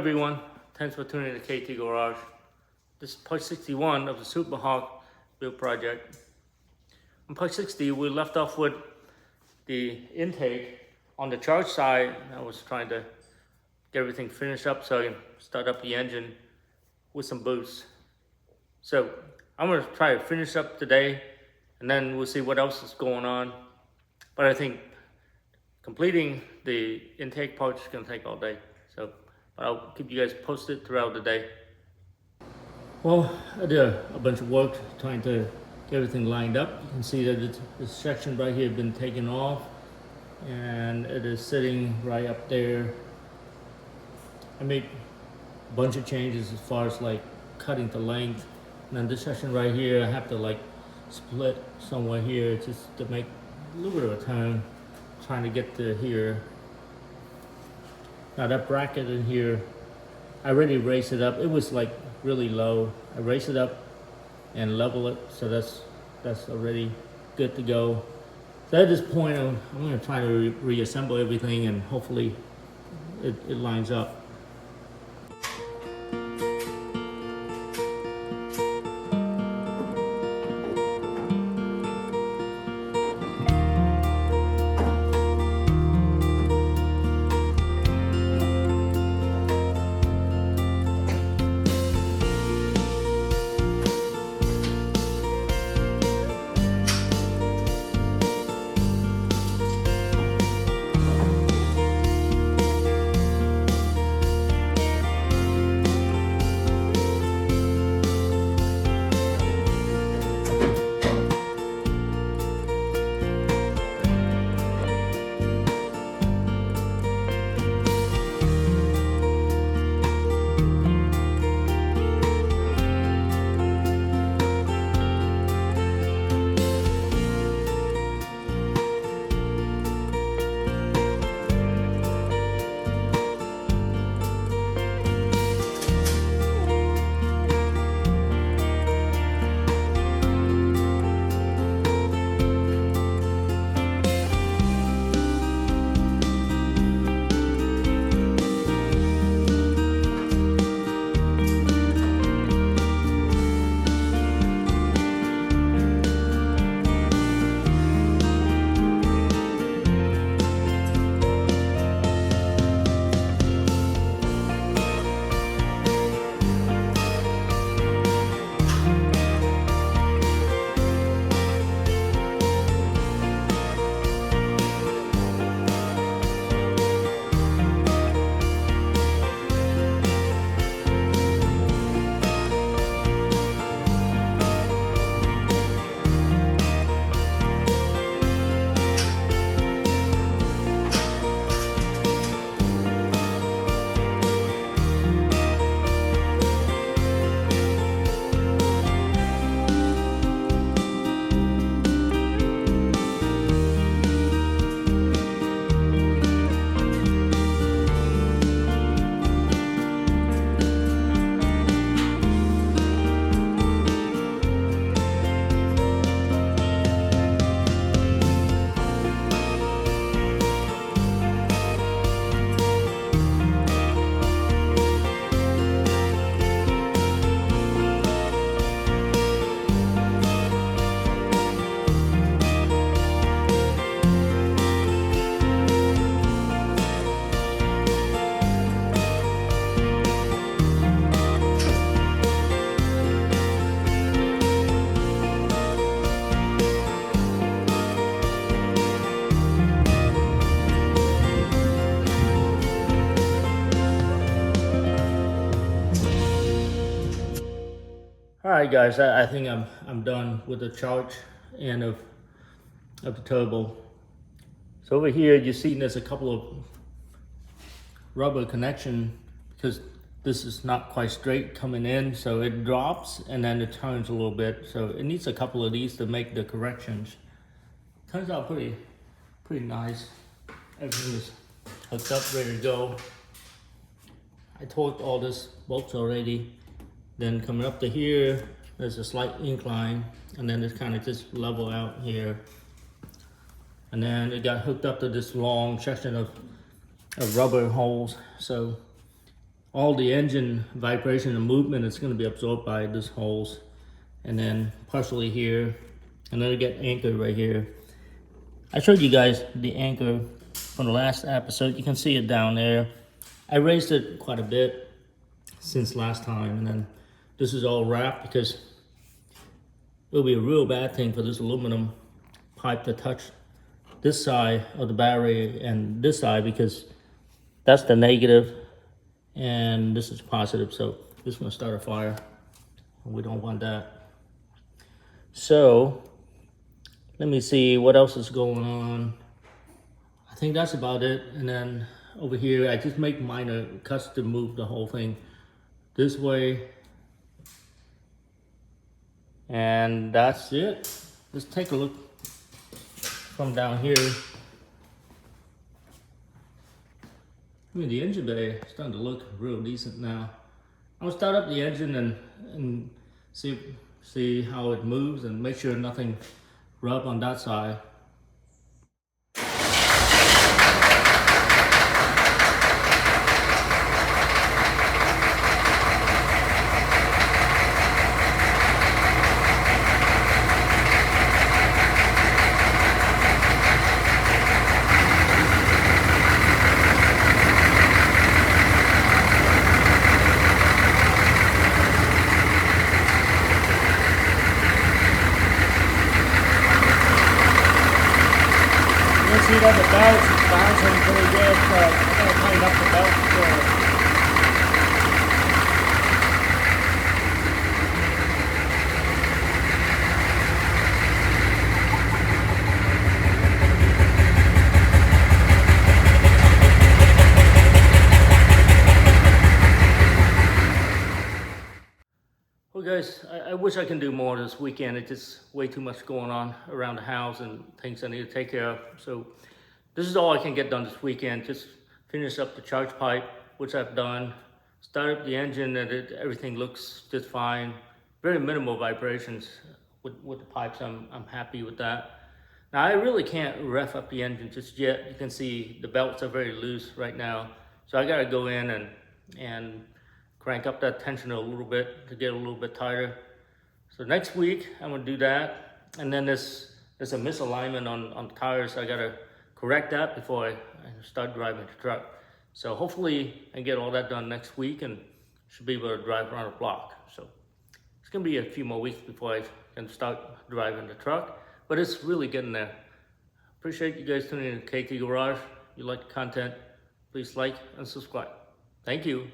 everyone, thanks for tuning in to KT Garage. This is part 61 of the SuperHog build project. On part 60, we left off with the intake. On the charge side, I was trying to get everything finished up so I can start up the engine with some boost. So I'm gonna try to finish up today and then we'll see what else is going on. But I think completing the intake part is gonna take all day. So I'll keep you guys posted throughout the day. Well, I did a bunch of work trying to get everything lined up. You can see that this section right here has been taken off and it is sitting right up there. I made a bunch of changes as far as like cutting the length. And then this section right here, I have to like split somewhere here just to make a little bit of a turn, trying to get to here. Now that bracket in here, I already raised it up. It was like really low. I raised it up and level it, so that's already good to go. So at this point, I'm gonna try to reassemble everything and hopefully it lines up. Alright guys, I think I'm done with the charge end of the turbo. So over here you see there's a couple of rubber connection because this is not quite straight coming in, so it drops and then it turns a little bit. So it needs a couple of these to make the corrections. Turns out pretty nice. Everything is hooked up, ready to go. I torqued all this bolts already. Then coming up to here, there's a slight incline, and then it's kind of just level out here. And then it got hooked up to this long section of rubber holes. So all the engine vibration and movement is going to be absorbed by these holes, and then partially here, and then I get anchored right here. I showed you guys the anchor from the last episode. You can see it down there. I raised it quite a bit since last time, and then this is all wrapped because it'll be a real bad thing for this aluminum pipe to touch this side of the battery and this side, because that's the negative and this is positive, so this is going to start a fire. We don't want that. So let me see what else is going on. I think that's about it. And then over here I just make minor cuts to move the whole thing this way, and that's it. Let's take a look from down here. I mean, the engine bay is starting to look real decent now. I'm gonna start up the engine and see how it moves and make sure nothing rub on that side. See that the belt is bouncing pretty good, so I gotta tighten up the belt Well guys, I wish I can do more this weekend. It's just way too much going on around the house and things I need to take care of. So this is all I can get done this weekend. Just finish up the charge pipe, which I've done. Start up the engine, and everything looks just fine. Very minimal vibrations with the pipes. I'm happy with that. Now I really can't ref up the engine just yet. You can see the belts are very loose right now. So I gotta go in and crank up that tension a little bit to get a little bit tighter. So next week I'm gonna do that, and then there's a misalignment on the tires. So I gotta correct that before I start driving the truck. So hopefully I get all that done next week and should be able to drive around the block. So it's gonna be a few more weeks before I can start driving the truck, but it's really getting there. Appreciate you guys tuning in to KT Garage. If you like the content, please like and subscribe. Thank you.